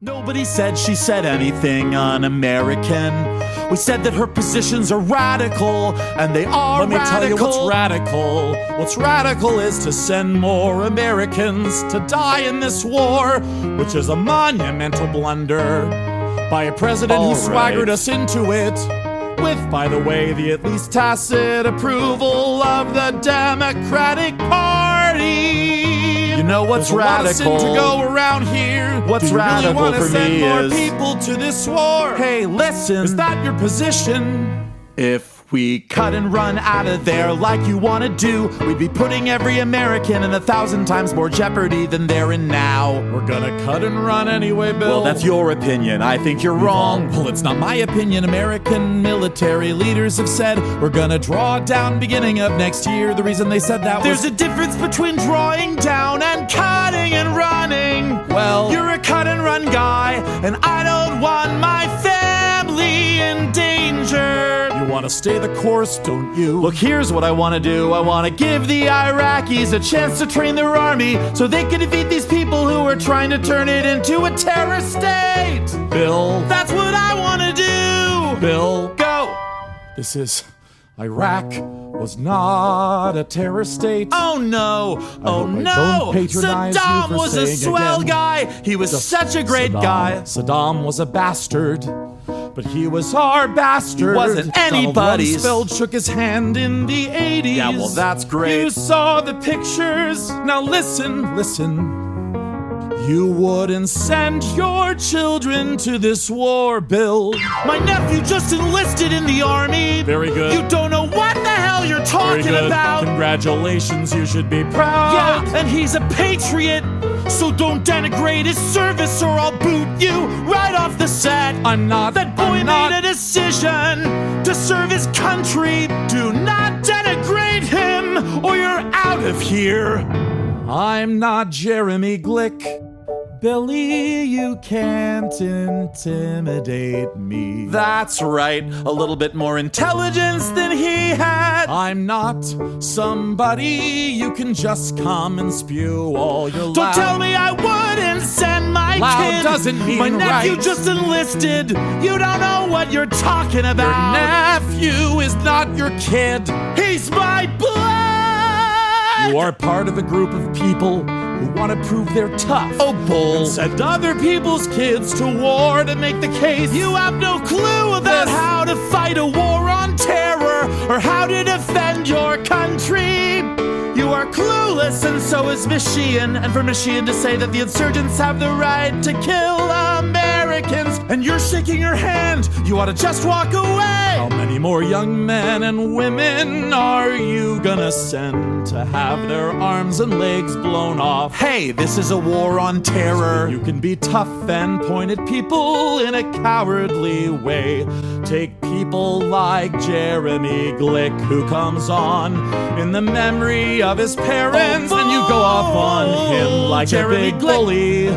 Nobody said she said anything un-American. We said that her positions are radical, and they are radical. Let me tell you what's radical. What's radical is to send more Americans to die in this war, which is a monumental blunder by a president who swaggered us into it with, by the way, the at least tacit approval of the Democratic Party. You know what's radical? To go around here. What's radical really for me is more people to this war. Hey, listen. Is that your position? If we cut and run out of there like you want to do, we'd be putting every American in 1,000 times more jeopardy than they're in now. We're gonna cut and run anyway, Bill. Well, that's your opinion. I think you're wrong. Well, it's not my opinion. American military leaders have said we're gonna draw down beginning of next year. The reason they said that was there's a difference between drawing down and cutting and running. Well, you're a cut and run guy, and I don't want my family in danger. You want to stay the course, don't you? Look, here's what I want to do. I want to give the Iraqis a chance to train their army so they can defeat these people who are trying to turn it into a terror state. Bill, that's what I want to do. Bill, go. This is Iraq was not a terror state. Oh no, oh no. Saddam was a swell guy. He was such a great guy. Saddam was a bastard. But he was our bastard. He wasn't anybody's. Donald Rumsfeld shook his hand in the 80s. Yeah, well, that's great. You saw the pictures. Now listen, listen. You wouldn't send your children to this war, Bill. My nephew just enlisted in the army. Very good. You don't know what the hell you're talking about. Congratulations, you should be proud. Yeah, and he's a patriot. So don't denigrate his service or I'll boot you right off the set. I'm not. That boy made a decision to serve his country. Do not denigrate him or you're out of here. I'm not Jeremy Glick. Billy, you can't intimidate me. That's right, a little bit more intelligence than he had. I'm not somebody you can just come and spew all your loud. Don't tell me I wouldn't send my loud kid. Doesn't mean my nephew just enlisted. You don't know what you're talking about. Your nephew is not your kid. He's my blood. You are part of a group of people who want to prove they're tough. Oh, bull. And send other people's kids to war to make the case. You have no clue about how to fight a war on terror or how to defend your country. You are clueless, and so is Sheehan. And for Sheehan to say that the insurgents have the right to kill Americans, and you're shaking your hand, you ought to just walk away. How many more young men and women are you gonna send to have their arms and legs blown off? Hey, this is a war on terror. You can be tough and point at people in a cowardly way. Take people like Jeremy Glick, who comes on in the memory of his parents, and you go off on him like Jeremy a big bully.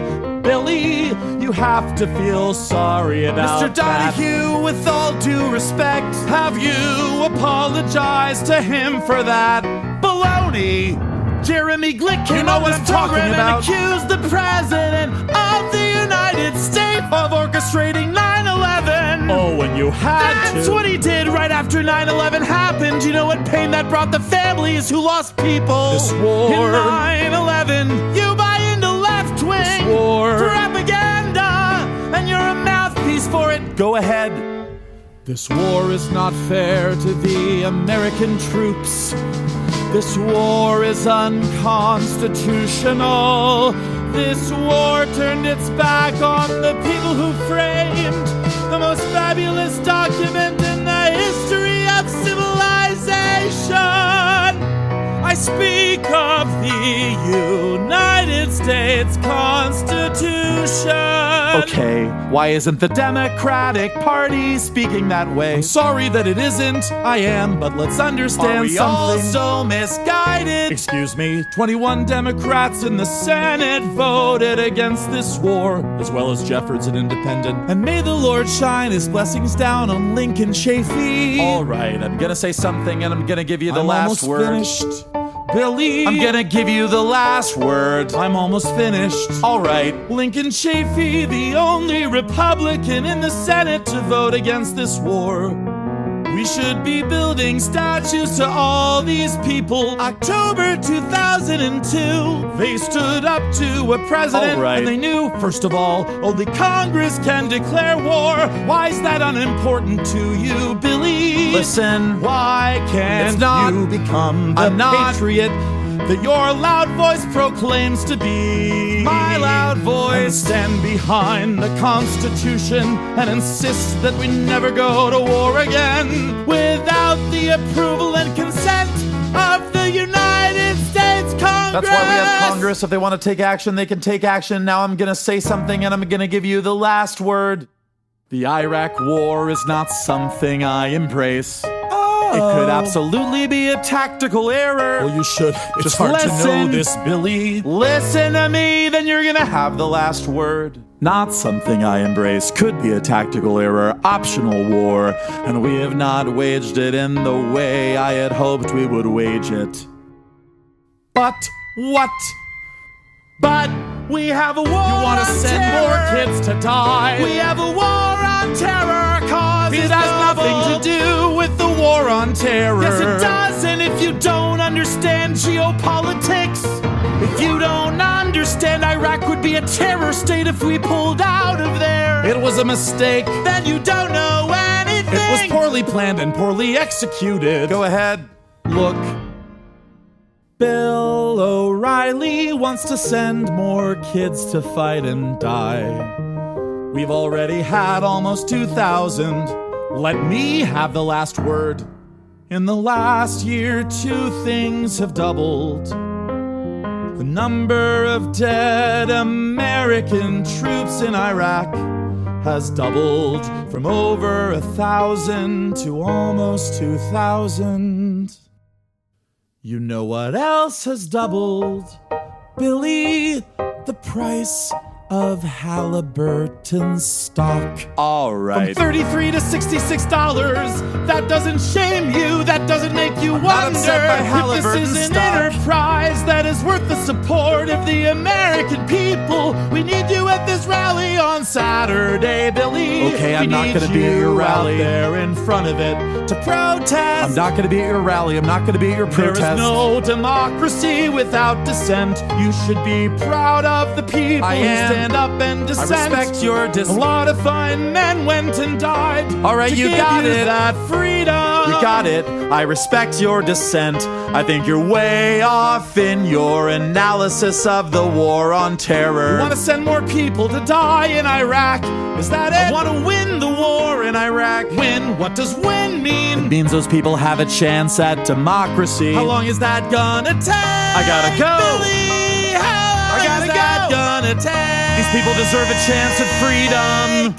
Billy, you have to feel sorry about Mr. Donahue, with all due respect, have you apologized to him for that? Baloney! Jeremy Glick came on this program and accused the President of the United States of orchestrating 9/11. Oh, and you had to. That's what he did right after 9/11 happened. You know what pain that brought the families who lost people? This war. In 9/11, you buy into left-wing propaganda, and you're a mouthpiece for it. Go ahead. This war is not fair to the American troops. This war is unconstitutional. This war turned its back on the people who framed the most fabulous document in the history of civilization. I speak of the United States Constitution. Okay, why isn't the Democratic Party speaking that way? I'm sorry that it isn't, I am, but let's understand something. Are we all so misguided? Excuse me, 21 Democrats in the Senate voted against this war, as well as Jeffords, an independent. And may the Lord shine his blessings down on Lincoln Chafee. All right, I'm gonna say something and I'm gonna give you the last word. Finished. Billy, I'm gonna give you the last word. I'm almost finished. All right. Lincoln Chafee, the only Republican in the Senate to vote against this war. We should be building statues to all these people. October 2002, they stood up to a president, and they knew, first of all, only Congress can declare war. Why is that unimportant to you, Billy? Listen, why can't you become the patriot that your loud voice proclaims to be? My loud voice. And stand behind the Constitution and insist that we never go to war again without the approval and consent of the United States Congress. That's why we have Congress. If they want to take action, they can take action. Now I'm gonna say something and I'm gonna give you the last word. The Iraq War is not something I embrace. It could absolutely be a tactical error. Well, you should. It's Just hard to know listen. this, Billy. Listen to me, then you're gonna have the last word. Not something I embrace, could be a tactical error, optional war, and we have not waged it in the way I had hoped we would wage it. But what? But we have a war on terror. You want to send more kids to die? We have a war on terror, cause it has nothing to do with the war on terror. Yes, it does, and if you don't understand geopolitics, if you don't understand Iraq would be a terror state if we pulled out of there. It was a mistake. Then you don't know anything. It was poorly planned and poorly executed. Go ahead. Look. Bill O'Reilly wants to send more kids to fight and die. We've already had almost 2,000. Let me have the last word. In the last year, 2 things have doubled. The number of dead American troops in Iraq has doubled from over 1,000 to almost 2,000. You know what else has doubled, Billy? The price of Halliburton stock. All right. From $33 to $66. That doesn't shame you. That doesn't make you wonder if this is an enterprise that is worth the support of the American people. We need you at this rally on Saturday, Billy. Okay, I'm not gonna be at your rally. Out there in front of it to protest. I'm not gonna be at your rally. I'm not gonna be at your protest. There is no democracy without dissent. You should be proud of the people. I am. Stand up and dissent. I respect your dissent. A lot of fine men went and died. All right, you got it. That freedom. You got it. I respect your dissent. I think you're way off in your analysis of the war on terror. You want to send more people to die in Iraq? Is that it? I want to win the war in Iraq. Win? What does win mean? It means those people have a chance at democracy. How long is that gonna take? I gotta go. Billy, how long is that gonna take? These people deserve a chance at freedom.